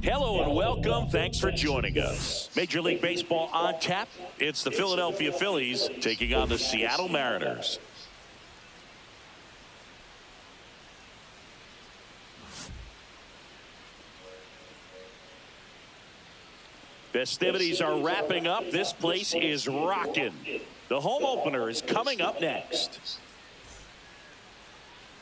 Hello and welcome. Thanks for joining us. Major League Baseball on tap. It's the Philadelphia Phillies taking on the Seattle Mariners. Festivities are wrapping up. This place is rocking. The home opener is coming up next.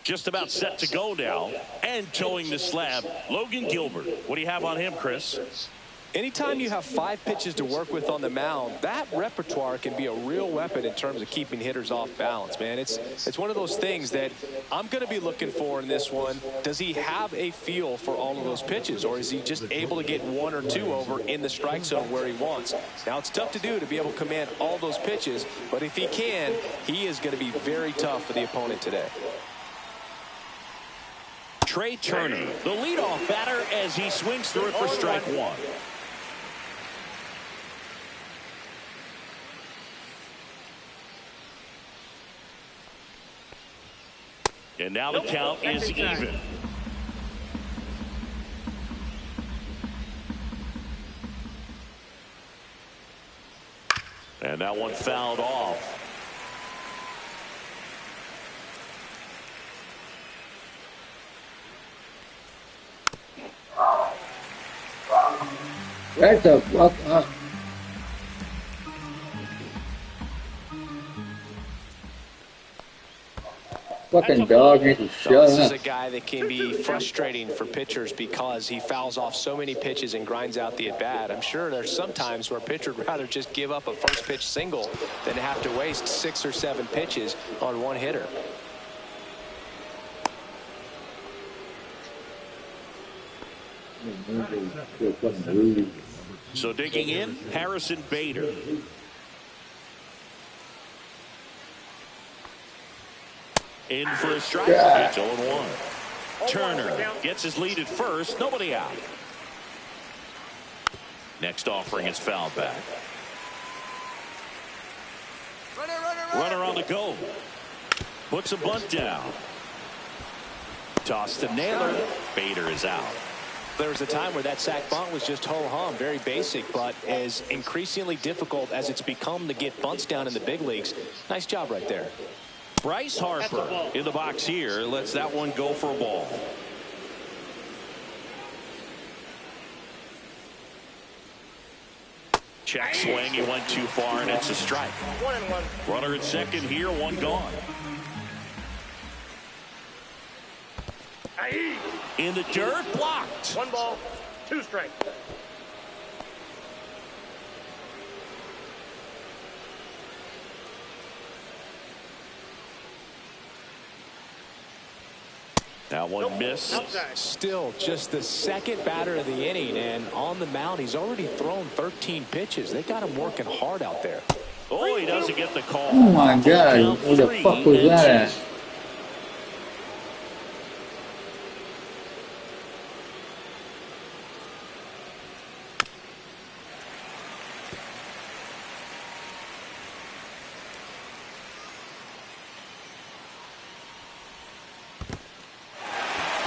Just about set to go now, and towing the slab, Logan Gilbert. What do you have on him, Chris? Anytime you have 5 pitches to work with on the mound, that repertoire can be a real weapon in terms of keeping hitters off balance, man. It's one of those things that I'm going to be looking for in this one. Does he have a feel for all of those pitches, or is he just able to get 1 or 2 over in the strike zone where he wants? Now, it's tough to do to be able to command all those pitches, but if he can, he is going to be very tough for the opponent today. Trey Turner, the leadoff batter, as he swings through it for strike 1. And now the count is even. And that one fouled off. What the fuck up? Fucking dog needs to shut up. This is a guy that can be frustrating for pitchers because he fouls off so many pitches and grinds out the at-bat. I'm sure there's some times where a pitcher would rather just give up a first pitch single than have to waste 6 or 7 pitches on one hitter. So digging in, Harrison Bader. In for a strike. It's 0-1. Turner gets his lead at first. Nobody out. Next offering is fouled back. Runner on the go. Puts a bunt down. Toss to Naylor. Bader is out. There was a time where that sac bunt was just ho-hum, very basic, but as increasingly difficult as it's become to get bunts down in the big leagues. Nice job right there. Bryce Harper in the box here lets that one go for a ball. Check swing, he went too far, and it's a strike. 1-1. Runner at second here, one gone. In the dirt, blocked. 1 ball, 2 strikes. That one missed. Still just the second batter of the inning, and on the mound he's already thrown 13 pitches. They got him working hard out there. Oh, he doesn't get the call. Oh my god, what the fuck was that?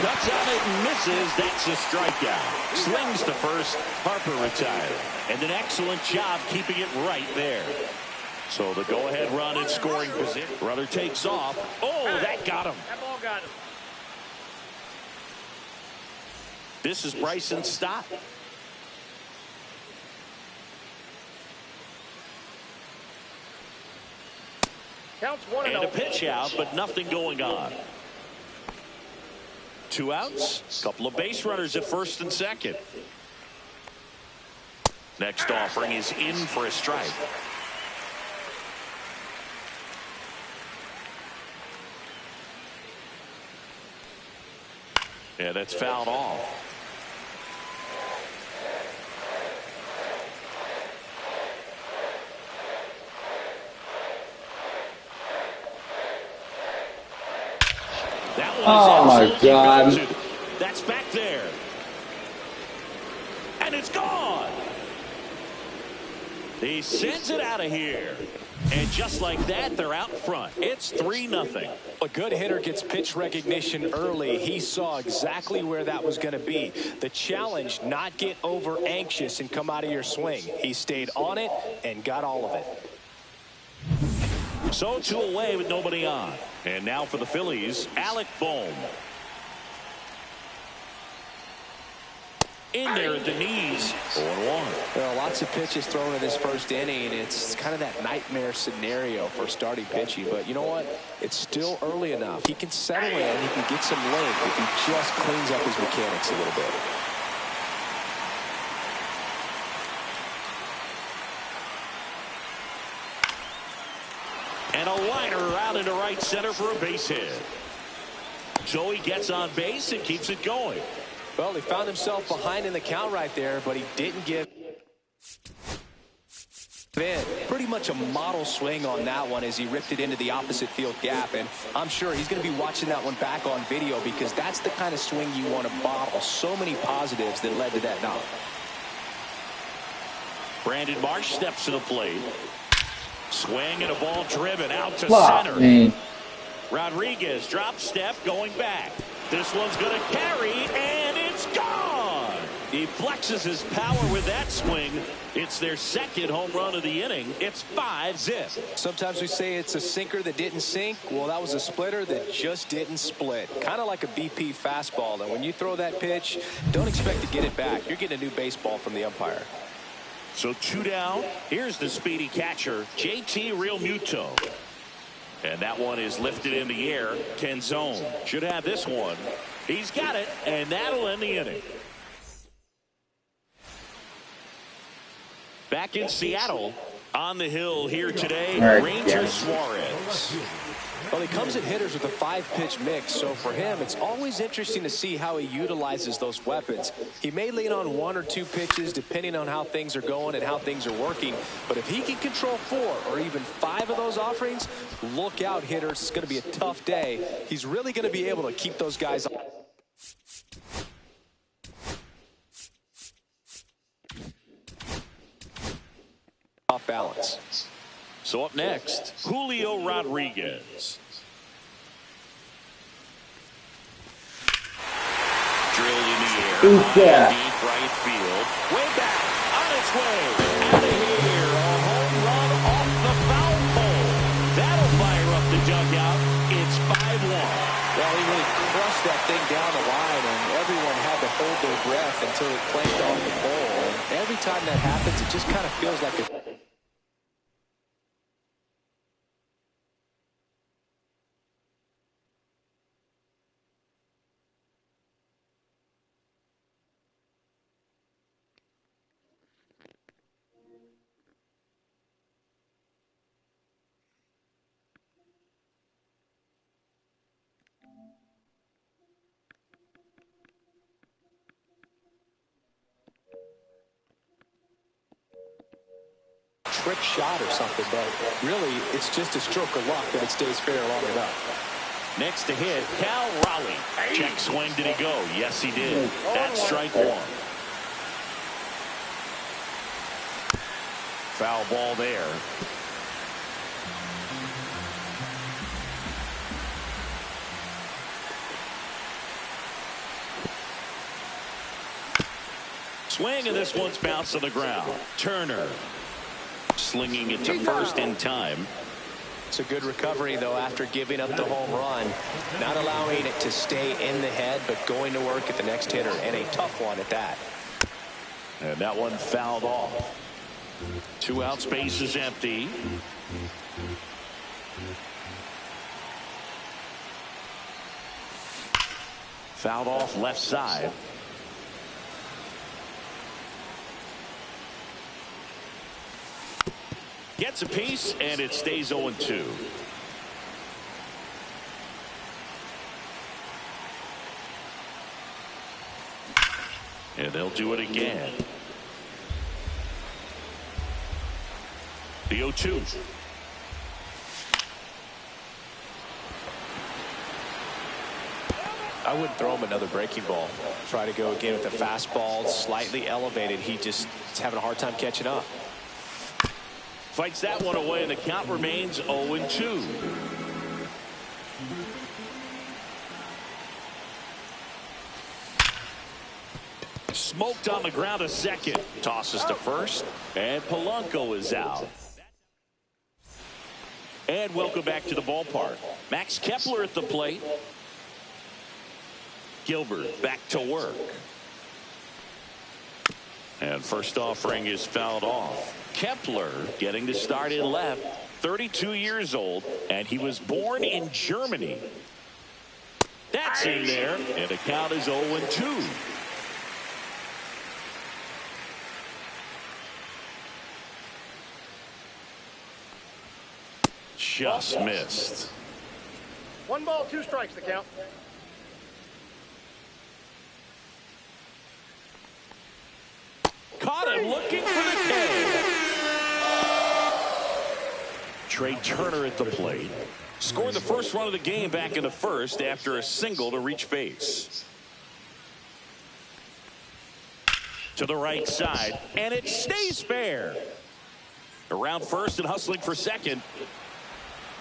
Cuts on it and misses. That's a strikeout. Slings to first. Harper retired. And an excellent job keeping it right there. So the go-ahead run in scoring position. Runner takes off. Oh, that got him. That ball got him. This is Bryson's stop. Counts 1-0. And a pitch out, but nothing going on. 2 outs. Couple of base runners at first and second. Next offering is in for a strike. Yeah, that's fouled off. That one Oh my God. That's back there. And it's gone. He sends it out of here. And just like that, they're out front. It's 3-0. A good hitter gets pitch recognition early. He saw exactly where that was going to be. The challenge, not get over anxious and come out of your swing. He stayed on it and got all of it. So 2 away with nobody on. And now for the Phillies, Alec Bohm. In there at the knees, 0-1. Well, lots of pitches thrown in this first inning, and it's kind of that nightmare scenario for starting pitching. But you know what? It's still early enough. He can settle in. He can get some length if he just cleans up his mechanics a little bit. And a liner out into right center for a base hit. So he gets on base and keeps it going. Well, he found himself behind in the count right there, but he didn't give in. Pretty much a model swing on that one as he ripped it into the opposite field gap, and I'm sure he's going to be watching that one back on video because that's the kind of swing you want to bottle. So many positives that led to that knock. Brandon Marsh steps to the plate. Swing and a ball driven out to center. Man. Rodriguez drop step going back. This one's going to carry, and it's gone. He flexes his power with that swing. It's their second home run of the inning. It's 5-zip. Sometimes we say it's a sinker that didn't sink. Well, that was a splitter that just didn't split. Kind of like a BP fastball. And when you throw that pitch, don't expect to get it back. You're getting a new baseball from the umpire. So 2 down. Here's the speedy catcher, JT Realmuto. And that one is lifted in the air. Canzone should have this one. He's got it, and that'll end the inning. Back in Seattle, on the hill here today, Ranger Suarez. Well, he comes at hitters with a 5-pitch mix, so for him, it's always interesting to see how he utilizes those weapons. He may lean on 1 or 2 pitches depending on how things are going and how things are working, but if he can control 4 or even 5 of those offerings, look out, hitters. It's going to be a tough day. He's really going to be able to keep those guys off balance. So up next, Julio Rodriguez. Drilled in the air. Deep right field. Way back. On its way. Out of here. A home run off the foul pole. That'll fire up the dugout. It's 5-1. Well, he really crushed that thing down the line, and everyone had to hold their breath until it clanked off the pole. And every time that happens, it just kind of feels like a trick shot or something, but really it's just a stroke of luck that it stays fair long enough. Next to hit, Cal Raleigh. Check swing, did he go? Yes, he did. That's strike 1. Foul ball there. Swing, and this one's bounced to the ground. Turner slinging it to first in time. It's a good recovery, though, after giving up the home run. Not allowing it to stay in the head, but going to work at the next hitter, and a tough one at that. And that one fouled off. 2 out, space is empty. Fouled off left side. Gets a piece, and it stays 0-2. And they'll do it again. The 0-2. I wouldn't throw him another breaking ball. Try to go again with the fastball slightly elevated. He just is having a hard time catching up. Fights that one away, and the count remains 0-2. Smoked on the ground a second. Tosses to first, and Polanco is out. And welcome back to the ballpark. Max Kepler at the plate. Gilbert back to work. And first offering is fouled off. Kepler getting the start in left. 32 years old, and he was born in Germany. That's in there, and the count is 0-2. Just missed. 1 ball, 2 strikes the count. Caught him looking for the K. Trey Turner at the plate. Scored the first run of the game back in the first after a single to reach base. To the right side, and it stays fair. Around first and hustling for second.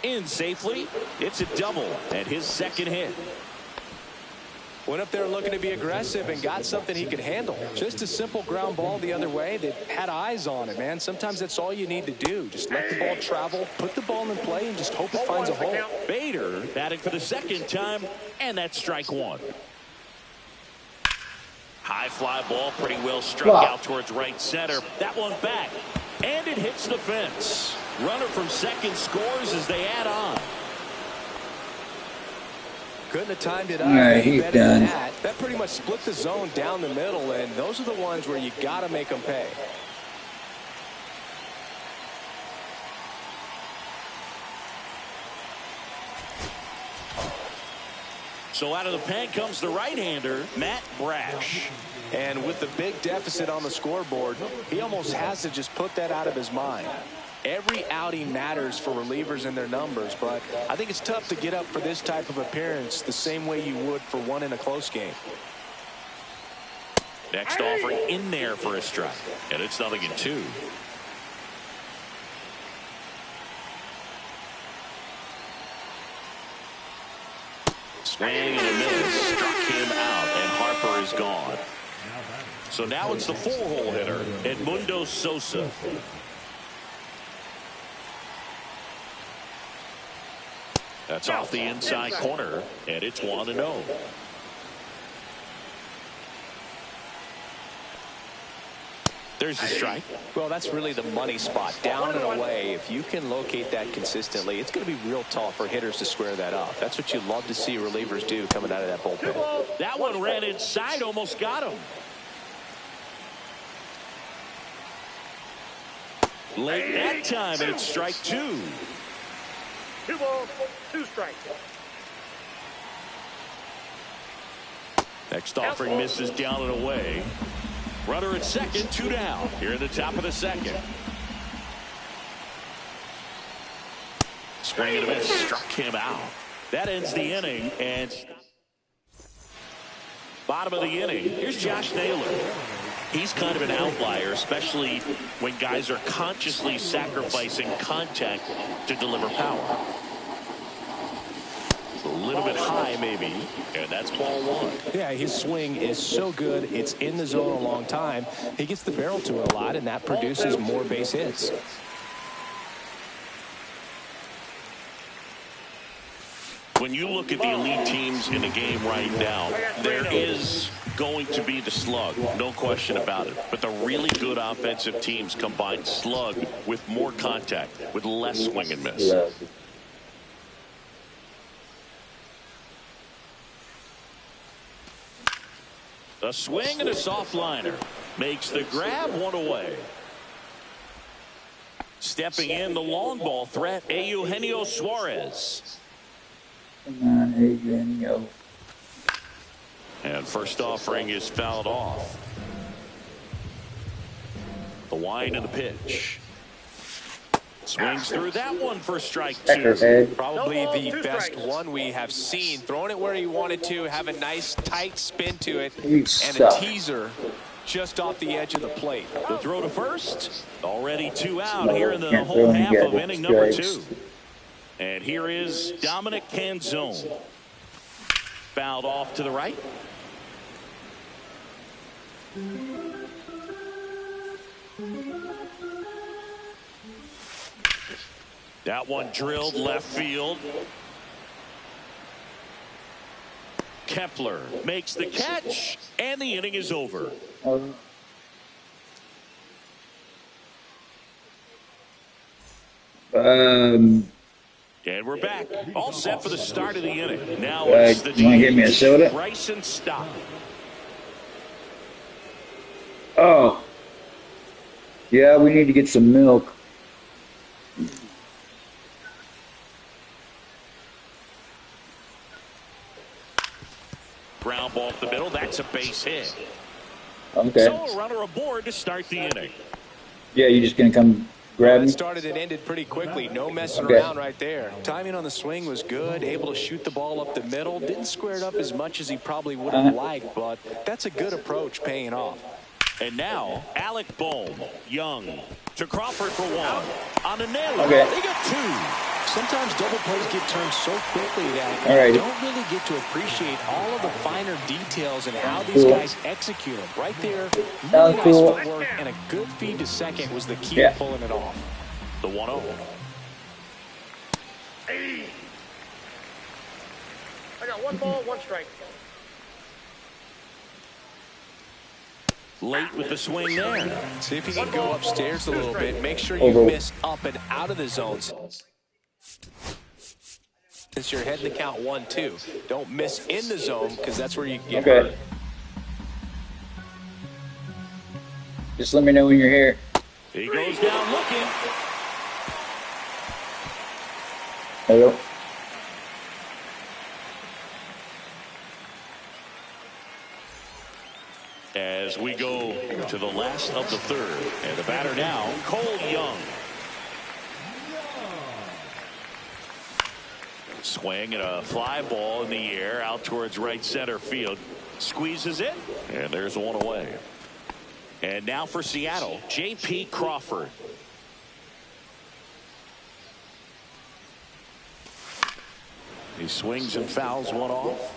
In safely. It's a double and his second hit. Went up there looking to be aggressive and got something he could handle. Just a simple ground ball the other way that had eyes on it, man. Sometimes that's all you need to do. Just let the ball travel, put the ball in play, and just hope it finds a hole. Bader batting for the second time, and that's strike one. High fly ball, pretty well struck out towards right center. That one back, and it hits the fence. Runner from second scores as they add on. Couldn't have timed it up. Yeah, he's better done. than that. That pretty much split the zone down the middle, and those are the ones where you got to make them pay. So out of the pen comes the right-hander, Matt Brash. And with the big deficit on the scoreboard, he almost has to just put that out of his mind. Every outing matters for relievers and their numbers, but I think it's tough to get up for this type of appearance the same way you would for one in a close game. Next offering in there for a strike, and it's 0-2. Swing and a miss, struck him out, and Harper is gone. So now it's the 4-hole hitter, Edmundo Sosa. That's off the inside corner, and it's 1-0. There's the strike. Well, that's really the money spot, down and away. If you can locate that consistently, it's going to be real tough for hitters to square that up. That's what you love to see relievers do coming out of that bullpen. That one ran inside, almost got him. Late that time, and it's strike 2. 2 balls, 2 strikes. Next offering misses down and away. Runner at second, 2 down. Here in the top of the second. Swing and a miss, struck him out. That ends the inning, and bottom of the inning. Here's Josh Naylor. He's kind of an outlier, especially when guys are consciously sacrificing contact to deliver power. A little bit high, maybe, and that's ball 1. Yeah, his swing is so good. It's in the zone a long time. He gets the barrel to it a lot, and that produces more base hits. When you look at the elite teams in the game right now, there is going to be the slug, no question about it. But the really good offensive teams combine slug with more contact, with less swing and miss. A swing and a soft liner makes the grab, 1 away. Stepping in, the long ball threat, Eugenio Suarez. Come on, Eugenio. And first offering is fouled off. The wind and the pitch. Swings through that one for strike 2. Probably the best one we have seen. Throwing it where he wanted to, have a nice tight spin to it, and a teaser just off the edge of the plate. The throw to first. Already 2 out here in the home half of inning number 2. And here is Dominic Canzone. Fouled off to the right. That one drilled left field. Kepler makes the catch, and the inning is over. And we're back, all set for the start of the inning. Now it's the you want to give me a soda? Bryson Stott. Oh, yeah, we need to get some milk. Ground ball up the middle. That's a base hit. Okay. So a runner aboard to start the inning. Yeah, you just gonna come grab me? It started and ended pretty quickly. No messing around right there. Timing on the swing was good. Able to shoot the ball up the middle. Didn't square it up as much as he probably would have liked, but that's a good approach paying off. And now, Alec Bohm, Young, to Crawford for one. On a nailer, Okay. they got 2. Sometimes double plays get turned so quickly that Alrighty. you don't really get to appreciate all of the finer details and how these guys execute them. Right there, really nice cool. footwork and a good feed to second was the key Yeah. to pulling it off. The 1-0. I got 1 ball, 1 strike. Late with the swing there. See if you can go upstairs a little bit. Make sure you Over. miss up and out of the zones. Since you're heading the count 1-2, don't miss in the zone because that's where you get hurt. Okay. Just let me know when you're here. He goes down looking. Hello. As we go to the last of the 3rd. And the batter now, Cole Young. Swing and a fly ball in the air out towards right center field. Squeezes it, and there's one away. And now for Seattle, J.P. Crawford. He swings and fouls one off.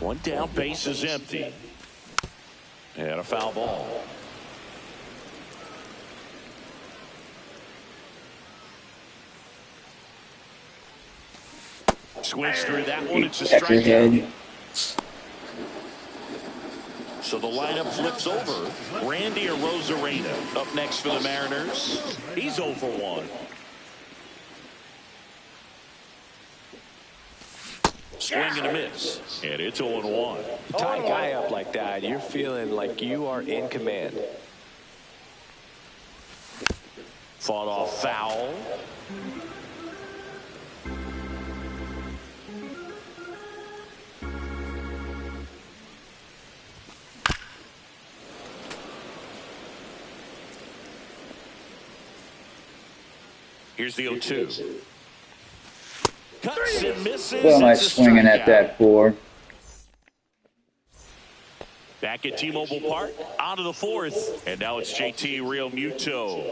One down, base is empty. And a foul ball. Swings through that one. It's a strikeout. So the lineup flips over. Randy Arozarena up next for the Mariners. He's 0 for 1. Swing and a miss. And it's 0-1. You tie a guy up like that, you're feeling like you are in command. Fought off foul. Here's the 0-2. Cuts and misses. What am I It's a swinging at strikeout. that for? Back at T-Mobile Park, on to the 4th. And now it's JT Realmuto.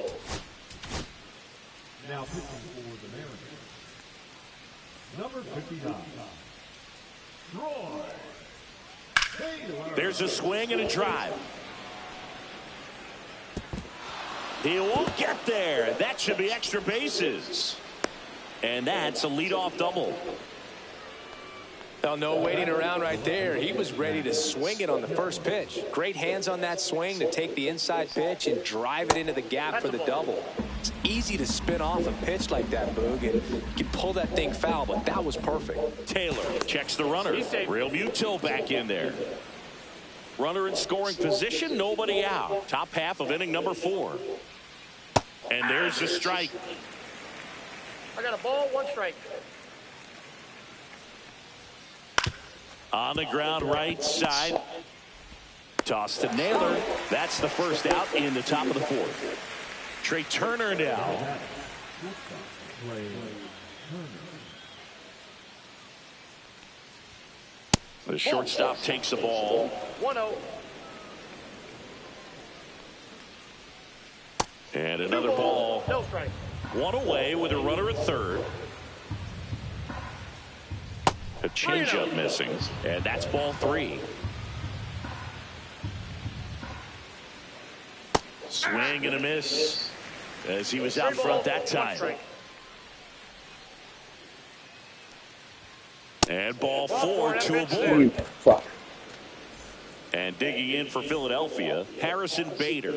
Now pitching for the Mariners, number 59, Troy Taylor. There's a swing and a drive. He won't get there. That should be extra bases. And that's a leadoff double. Now, no waiting around right there. He was ready to swing it on the first pitch. Great hands on that swing to take the inside pitch and drive it into the gap for the double. It's easy to spin off a pitch like that, Boog, and you can pull that thing foul, but that was perfect. Taylor checks the runner. Realmuto back in there. Runner in scoring position, nobody out. Top half of inning number 4. And there's the strike. I got a ball, 1 strike. On the ground right side. Toss to Naylor. That's the first out in the top of the 4th. Trey Turner now. The shortstop takes the ball. 1-0. And another ball. No strike. One away with a runner at third. A changeup missing. And that's ball 3. Swing and a miss as he was out front that time. And ball 4, 2 aboard. Fuck. And digging in for Philadelphia, Harrison Bader.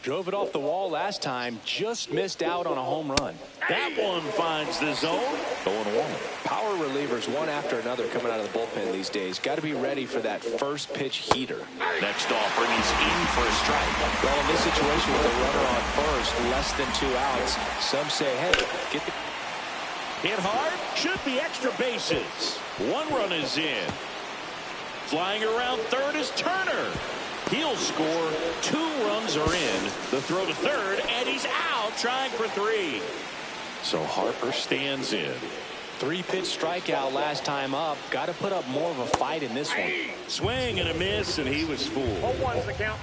Drove it off the wall last time, just missed out on a home run. That one finds the zone. 0-1. Power relievers one after another coming out of the bullpen these days. Got to be ready for that first pitch heater. Next offering is in for a strike. Well, in this situation with a runner on first, less than 2 outs, some say, hey, get the... Hit hard, should be extra bases. 1 run is in. Flying around third is Turner. He'll score. 2 runs are in. The throw to third, and he's out trying for 3. So Harper stands in. 3-pitch strikeout last time up. Got to put up more of a fight in this one. Swing and a miss, and he was fooled. 0-1's the count.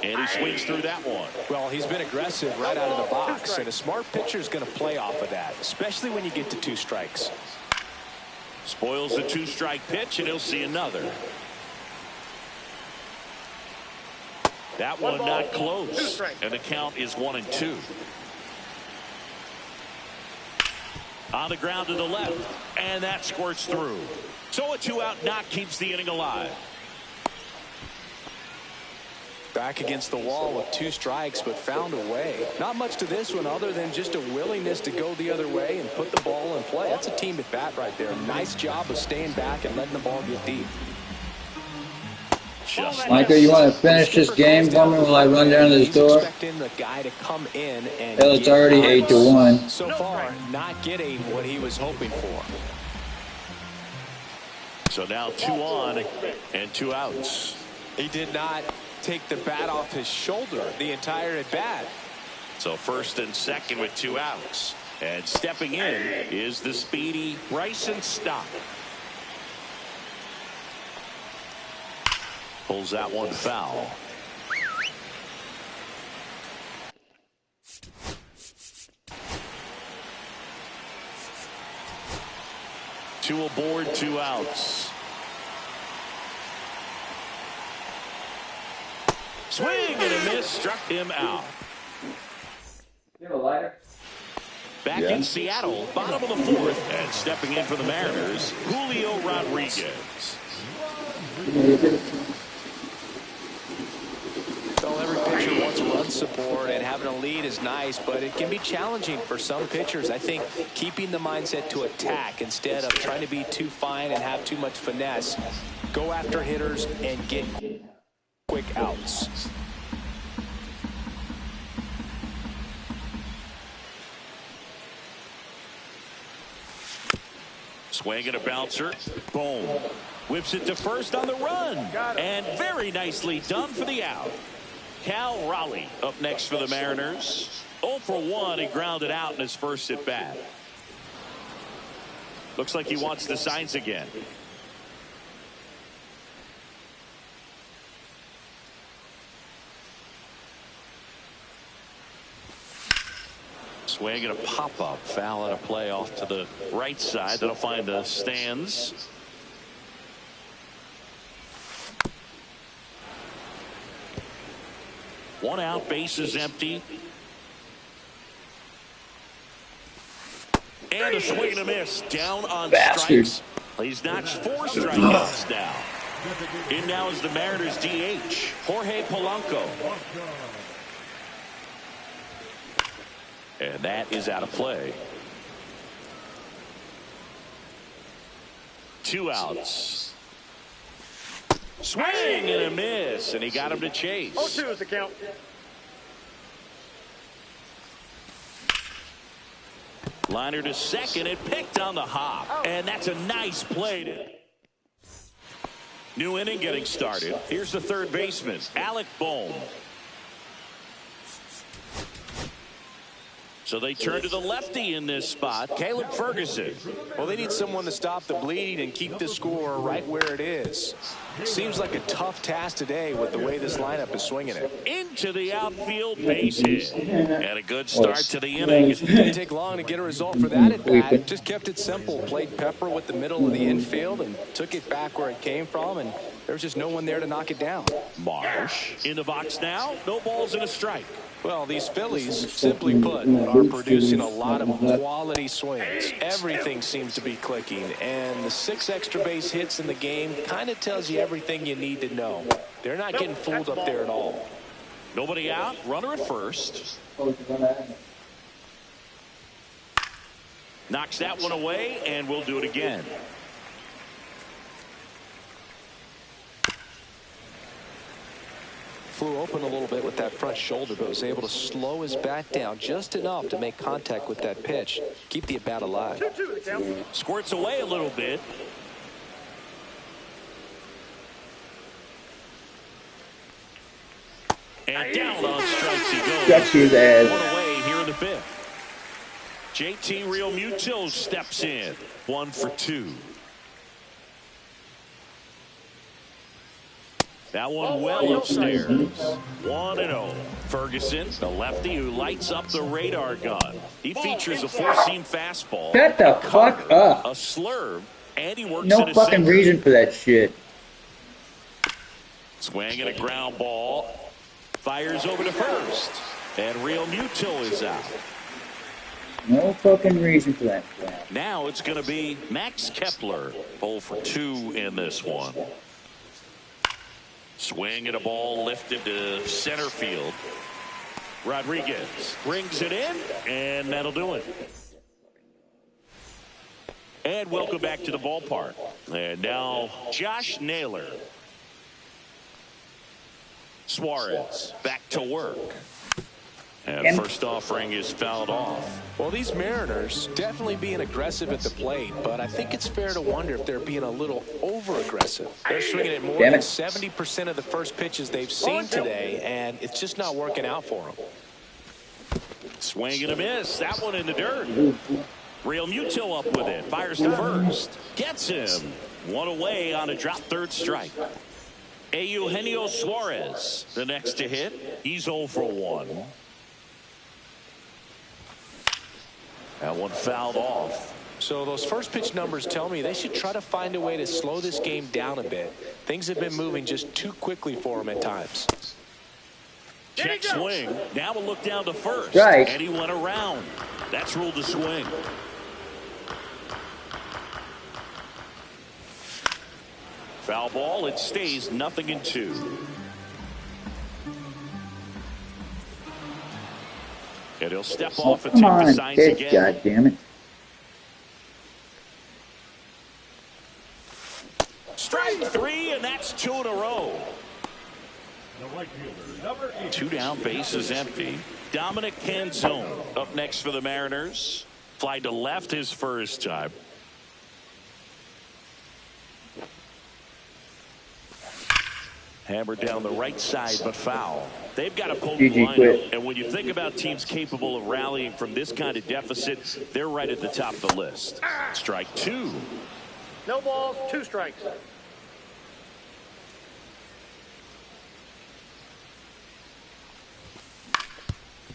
And he swings through that one. Well, he's been aggressive right out of the box, and a smart pitcher is going to play off of that, especially when you get to 2 strikes. Spoils the 2-strike pitch, and he'll see another. That one not close, and the count is 1-2. On the ground to the left, and that squirts through. So a 2-out knock keeps the inning alive. Back against the wall with 2 strikes, but found a way. Not much to this one other than just a willingness to go the other way and put the ball in play. That's a team at bat right there. Nice job of staying back and letting the ball get deep. Michael, you want to finish this game for me while I run down to the store? Expecting the guy to come in and Hell, it's already 8-1. so far, not getting what he was hoping for. So now 2 on and 2 outs. He did not take the bat off his shoulder the entire at bat. So first and second with 2 outs. And stepping in is the speedy Bryson Stott. Pulls that one foul. Two aboard, 2 outs. Swing and a miss, struck him out. You have a lighter? Back in Seattle, bottom of the 4th, and stepping in for the Mariners, Julio Rodriguez. Well, every pitcher wants run support, and having a lead is nice, but it can be challenging for some pitchers. I think keeping the mindset to attack instead of trying to be too fine and have too much finesse. Go after hitters and get quick outs. Swing and a bouncer. Boom. Whips it to first on the run. And very nicely done for the out. Cal Raleigh up next for the Mariners. 0 for 1. He grounded out in his first at bat. Looks like he wants the signs again. Swing and a pop-up. Foul and a play off to the right side. That'll find the stands. One out, bases empty. And a swing and a miss. Down on strikes. He's notched 4 strikeouts now. In now is the Mariners DH, Jorge Polanco. And that is out of play. 2 outs. Swing and a miss, and he got him to chase. 0-2 is the count. Liner to second, it picked on the hop, and that's a nice play. New inning getting started. Here's the third baseman, Alec Bohm. So they turn to the lefty in this spot, Caleb Ferguson. Well, they need someone to stop the bleeding and keep the score right where it is. Seems like a tough task today with the way this lineup is swinging it. Into the outfield, base hit. And a good start to the inning. Didn't take long to get a result for that at bat. Just kept it simple. Played pepper with the middle of the infield and took it back where it came from, and there was just no one there to knock it down. Marsh in the box now. No balls and a strike. Well, these Phillies, simply put, are producing a lot of quality swings. Everything seems to be clicking, and the 6 extra base hits in the game kind of tells you everything you need to know. They're not getting fooled up there at all. Nobody out. Runner at first. Knocks that one away, and we'll do it again. Flew open a little bit with that front shoulder, but was able to slow his bat down just enough to make contact with that pitch. Keep the at-bat alive. Squirts away a little bit. And down on strikes he goes. That's his ass. One away here in the 5th. JT Realmuto steps in. 1 for 2. That one well upstairs. 1-0. Ferguson, the lefty who lights up the radar gun. He features a 4-seam fastball. Shut the fuck up. A slurve, and he works No in a fucking single. reason for that shit. Swing and a ground ball. Fires over to first. And Realmuto is out. No fucking reason for that crap. Now it's going to be Max Kepler. 0 for 2 in this one. Swing and a ball lifted to center field. Rodriguez brings it in, and that'll do it. And welcome back to the ballpark. And now Josh Naylor. Suarez back to work. And first offering is fouled off. Well, these Mariners definitely being aggressive at the plate, but I think it's fair to wonder if they're being a little over-aggressive. They're swinging at more than 70% of the first pitches they've seen today, and it's just not working out for them. Swing and a miss. That one in the dirt. Realmuto up with it. Fires to first. Gets him. 1 away on a drop third strike. Eugenio Suarez, the next to hit. He's 0 for 1. That one fouled off. So those first pitch numbers tell me they should try to find a way to slow this game down a bit. Things have been moving just too quickly for them at times. Check swing. Now we'll look down to first. Right. And he went around. That's ruled a swing. Foul ball. It stays 0-2. And he'll step off and Come take the on, signs pitch, again. God damn it. Strike 3, and that's 2 in a row. The right fielder, number 8. 2 down, bases empty. Dominic Canzone up next for the Mariners. Fly to left his first time. Hammered down the right side, but foul. They've got a potent GG lineup, quit. and when you think about teams capable of rallying from this kind of deficit, they're right at the top of the list. Strike 2. No balls, 2 strikes.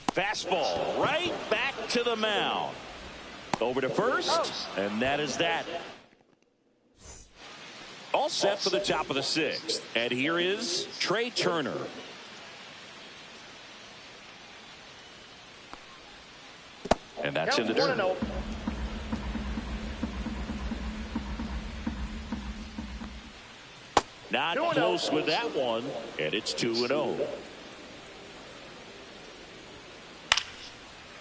Fastball right back to the mound. Over to first, and that is that. All set for the top of the 6th. And here is Trey Turner. And that's in the dirt. 1-0. Not 2-0. close with that one, and it's 2-0.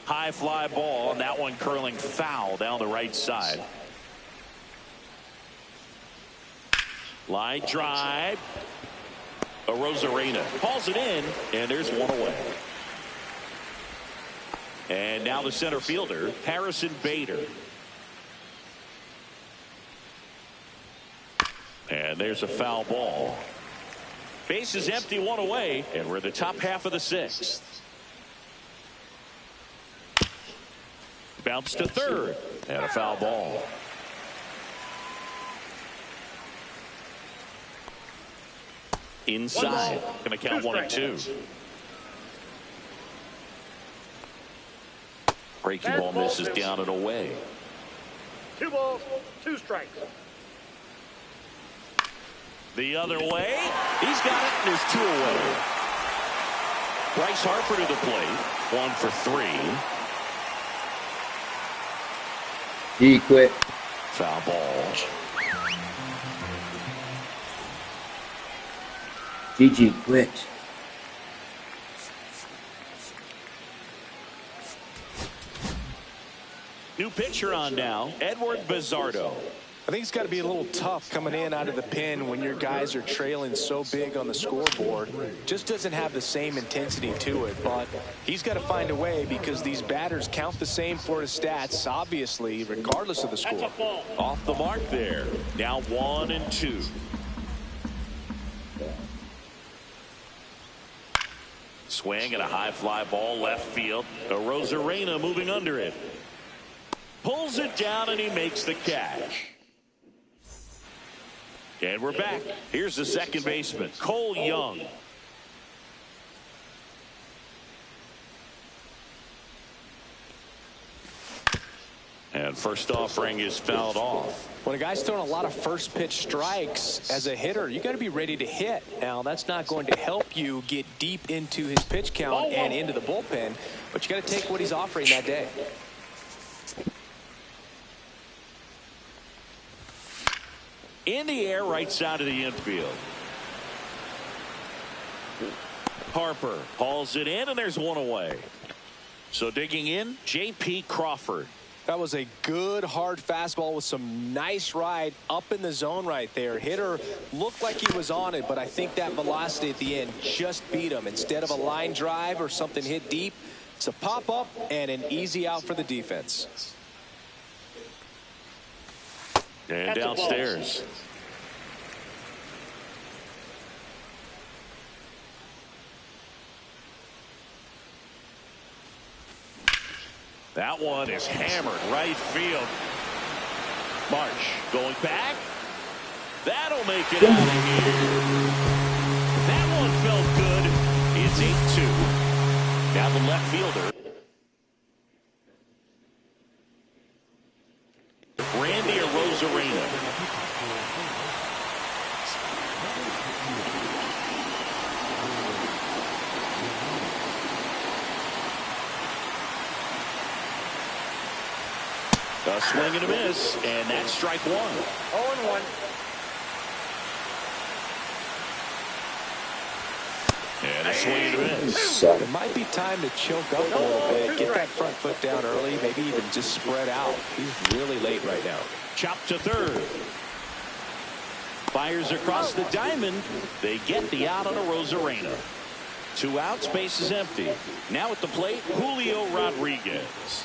High fly ball, and that one curling foul down the right side. Line drive. Arozarena hauls it in, and there's 1 away. And now the center fielder, Harrison Bader. And there's a foul ball. Base is empty, 1 away, and we're in the top half of the 6th. Bounce to third. And a foul ball. Inside. Going to count 1-2. Breaking ball misses down and away. 2 balls, 2 strikes. The other way. He's got it, and there's 2 away. Bryce Harper to the plate. 1 for 3. He quit. Foul ball. GG quit. New pitcher on now, Edward Bizzardo. I think it's got to be a little tough coming in out of the pen when your guys are trailing so big on the scoreboard. Just doesn't have the same intensity to it, but he's got to find a way because these batters count the same for his stats, obviously, regardless of the score. Off the mark there. Now 1-2. Swing and a high fly ball left field. Rosarena moving under it. Pulls it down and he makes the catch. And we're back. Here's the second baseman, Cole Young. And first offering is fouled off. When a guy's throwing a lot of first pitch strikes as a hitter, you got to be ready to hit. Now, that's not going to help you get deep into his pitch count and into the bullpen, but you got to take what he's offering that day. In the air, right side of the infield. Harper hauls it in, and there's 1 away. So digging in, J.P. Crawford. That was a good hard fastball with some nice ride up in the zone right there. Hitter looked like he was on it, but I think that velocity at the end just beat him. Instead of a line drive or something hit deep, it's a pop up and an easy out for the defense. And downstairs. That one is hammered right field. Marsh going back. That'll make it out of here. That one felt good. It's 8-2. Now the left fielder. Randy Rosarena. A swing and a miss, and that's strike 1. 0-1. And a swing and a miss. It might be time to choke up a little bit, get that front foot down early, maybe even just spread out. He's really late right now. Chop to third. Fires across the diamond. They get the out on a Rosarena. 2 outs, base is empty. Now at the plate, Julio Rodriguez.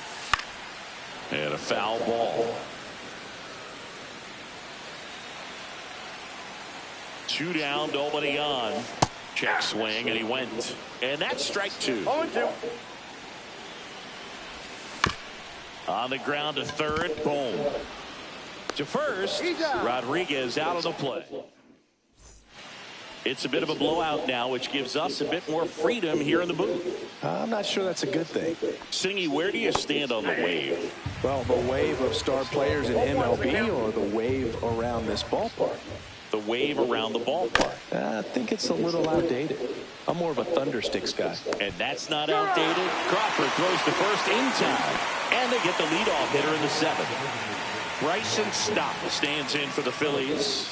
And a foul ball. 2 down, nobody on. Check swing, and he went. And that's strike 2. 0-2. On the ground to third, boom. To first, Rodriguez out of the play. It's a bit of a blowout now, which gives us a bit more freedom here in the booth. I'm not sure that's a good thing. Singy, where do you stand on the wave? Well, the wave of star players in MLB or the wave around this ballpark? The wave around the ballpark. I think it's a little outdated. I'm more of a Thundersticks guy. And that's not outdated. Crawford throws to first in time. And they get the leadoff hitter in the 7th. Bryson Stott stands in for the Phillies.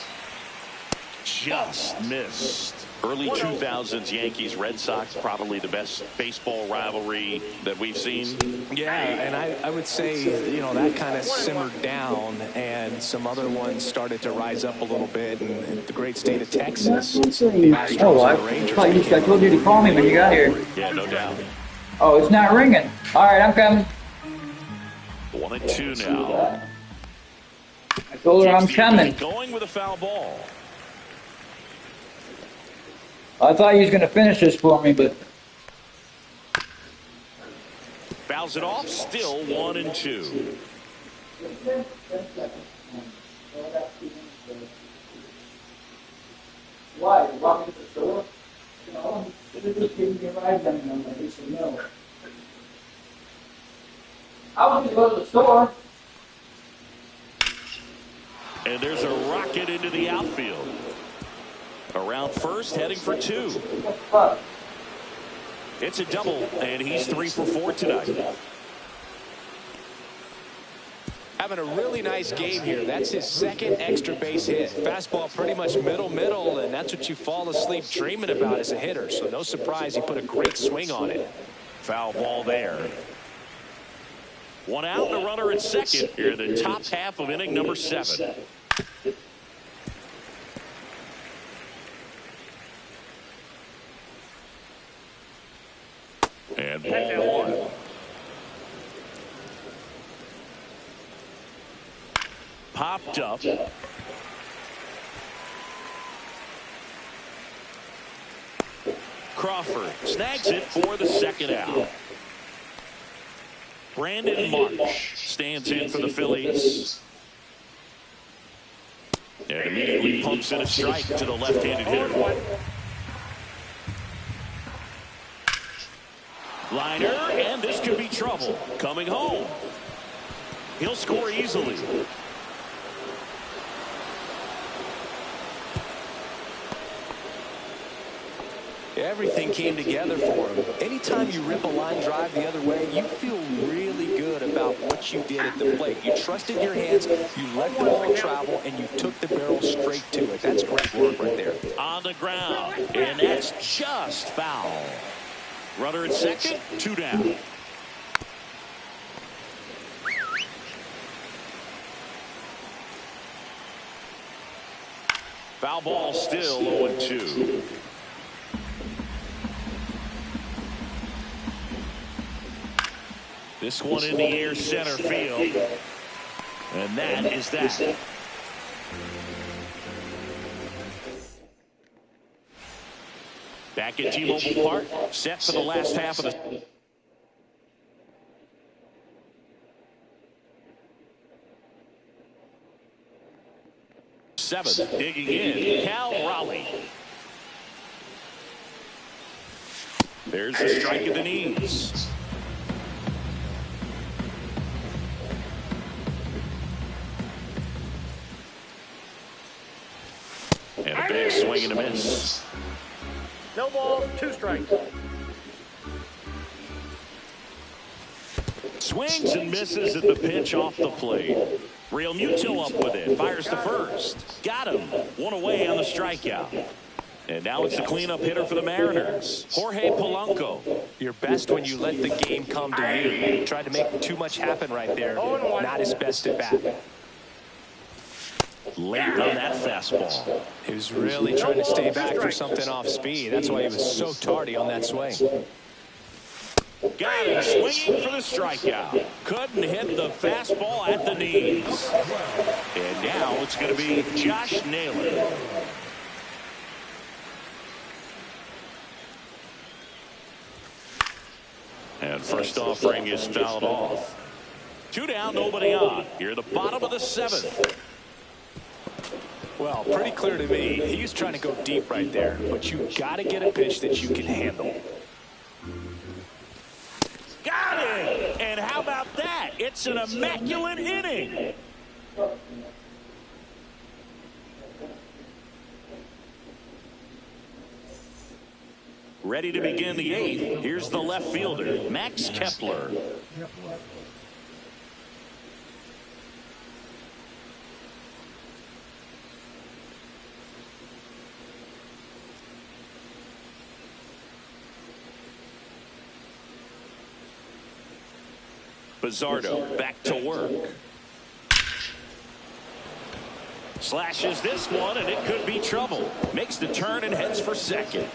Just missed. Early 2000s Yankees Red Sox, probably the best baseball rivalry that we've seen. Yeah, and I would say, you know, that kind of simmered down and some other ones started to rise up a little bit. And the great state of Texas. Oh, I told you to call me when you got here. Yeah, no doubt. Oh, it's not ringing. All right, I'm coming. 1-2 now. I told her I'm coming. Going with a foul ball. I thought he was going to finish this for me, but Fouls it off, still 1-2. Why? Walking to the store? No, just giving me a ride down there. He said no. I want to go to the store. And there's a rocket into the outfield. Around first, heading for 2. It's a double, and he's 3 for 4 tonight. Having a really nice game here. That's his second extra base hit. Fastball pretty much middle, and that's what you fall asleep dreaming about as a hitter. So no surprise he put a great swing on it. Foul ball there. 1 out and a runner at second here in the top half of inning number 7. And ball 1. Popped up. Crawford snags it for the second out. Brandon Marsh stands in for the Phillies. And immediately pumps in a strike to the left-handed hitter. Liner, and this could be trouble. Coming home. He'll score easily. Everything came together for him. Anytime you rip a line drive the other way, you feel really good about what you did at the plate. You trusted your hands, you let the ball travel, and you took the barrel straight to it. That's great work right there. On the ground, and that's just foul. Runner at second, 2 down. Foul ball still 0-2. This one in the air center field. And that is that. Back at T-Mobile Park, set for the last half of the seventh. Digging in, Cal Raleigh. There's a strike at the knees. And a big swing and a miss. No balls, 2 strikes. Swings and misses at the pitch off the plate. Real Muto up with it. Fires to first. Got him. 1 away on the strikeout. And now it's the cleanup hitter for the Mariners, Jorge Polanco. You're best when you let the game come to you. Tried to make too much happen right there. Not his best at bat. Late on that fastball. He was really trying to stay back for something off speed. That's why he was so tardy on that swing. Got him swinging for the strikeout. Couldn't hit the fastball at the knees. And now it's going to be Josh Naylor. And first offering is fouled off. 2 down, nobody on. Here at the bottom of the 7th. Well, pretty clear to me. He was trying to go deep right there, but you got to get a pitch that you can handle. Got it! And how about that? It's an immaculate inning. Ready to begin the 8th. Here's the left fielder, Max Kepler. Bizzardo back to work. Slashes this one, and it could be trouble. Makes the turn and heads for second.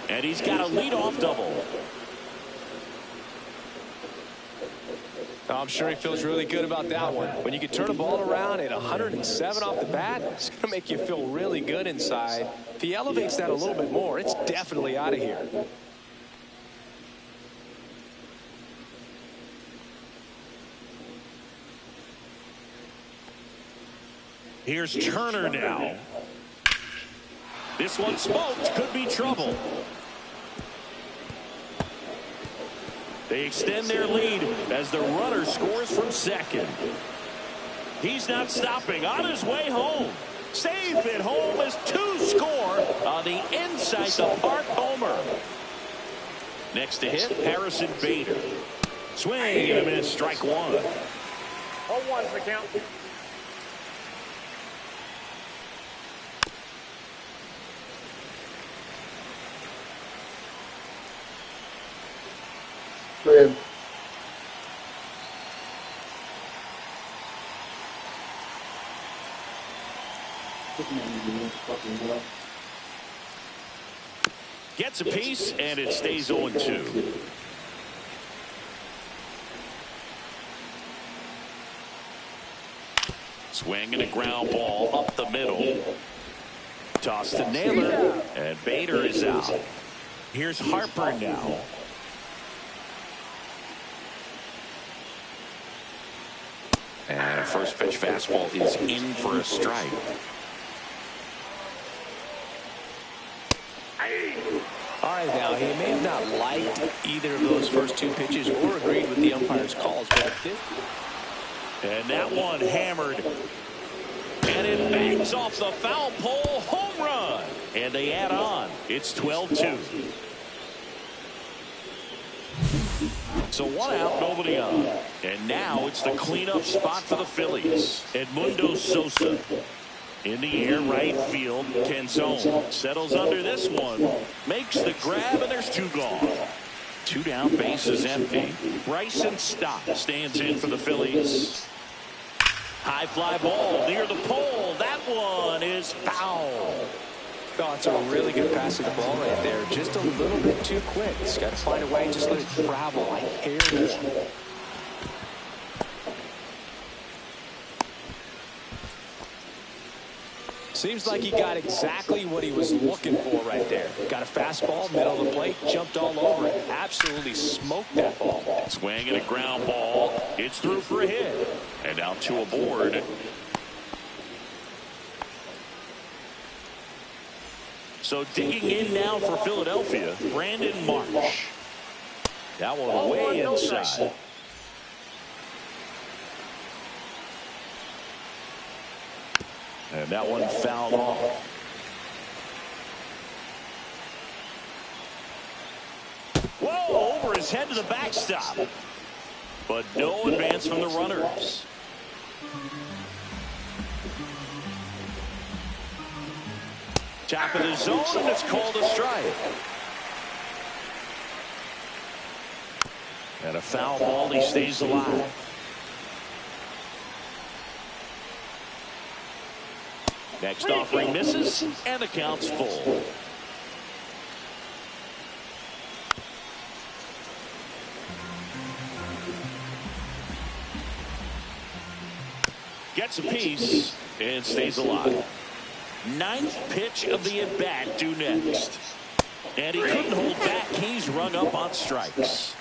And he's got a leadoff double. I'm sure he feels really good about that one. When you can turn a ball around at 107 off the bat, it's going to make you feel really good inside. If he elevates that a little bit more, it's definitely out of here. Here's Turner now. This one smoked. Could be trouble. They extend their lead as the runner scores from second. He's not stopping. On his way home. Safe at home as 2 score on the inside the park homer. Next to hit, Harrison Bader. Swing and a miss. Strike 1. 0-1's the count. Crib. Gets a piece, and it stays 0-2. Swing and a ground ball up the middle. Toss to Naylor, and Bader is out. Here's Harper now. And a first pitch fastball is in for a strike. All right, now, he may have not liked either of those first 2 pitches or agreed with the umpire's calls, but this... And that one hammered. And it bangs off the foul pole. Home run. And they add on. It's 12-2. So 1 out, nobody on. And now it's the cleanup spot for the Phillies. Edmundo Sosa. In the air, right field. Canzone settles under this one. Makes the grab, and there's 2 gone. 2 down, bases empty. Bryson Stott stands in for the Phillies. High fly ball near the pole. That one is foul. Oh, it's a really good pass of the ball right there. Just a little bit too quick. He's got to find a way. Just let it travel a hair more. Seems like he got exactly what he was looking for right there. Got a fastball, middle of the plate, jumped all over it. Absolutely smoked that ball. Swing and a ground ball. It's through for a hit. And now 2 aboard. So digging in now for Philadelphia, Brandon Marsh. That one way inside. And that one fouled off. Whoa, over his head to the backstop. But no advance from the runners. Top of the zone, and it's called a strike. And a foul ball, he stays alive. Next offering misses, and the count's full. Gets a piece and stays alive. 9th pitch of the at-bat due next. And he couldn't hold back. He's rung up on strikes.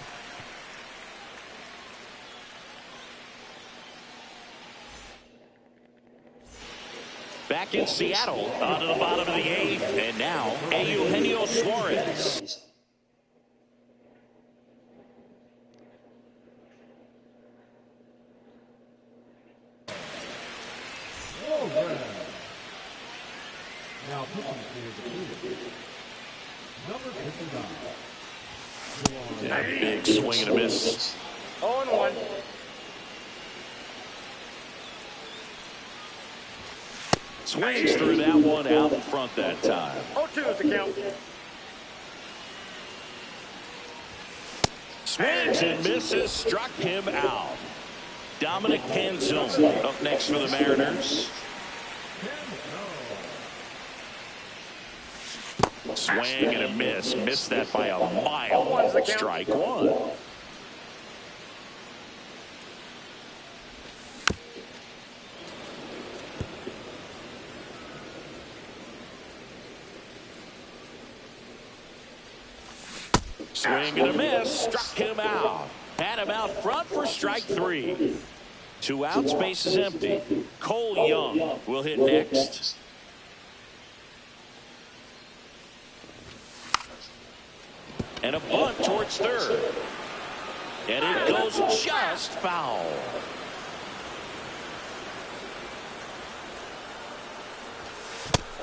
Back in Seattle, onto the bottom of the 8th, and now Eugenio Suarez. Now pitching for the Phillies, number 59. Yeah, big swing and a miss. 0-1. Swings through that one out in front that time. 0-2 is the count. Swings and misses, struck him out. Dominic Canzone up next for the Mariners. Swing and a miss. Missed that by a mile. Strike 1. Swing and a miss. Struck him out. Had him out front for strike 3. 2 outs, base is empty. Cole Young will hit next. And a bunt towards third. And it goes just foul.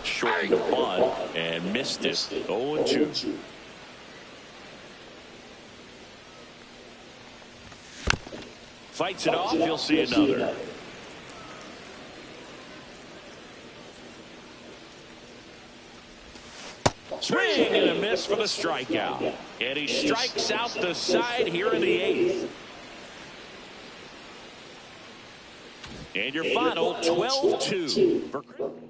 Short the bunt and missed it. 0-2. Fights it off. You'll see another. Swing and a miss for the strikeout. And he strikes out the side here in the 8th. And your final 12-2.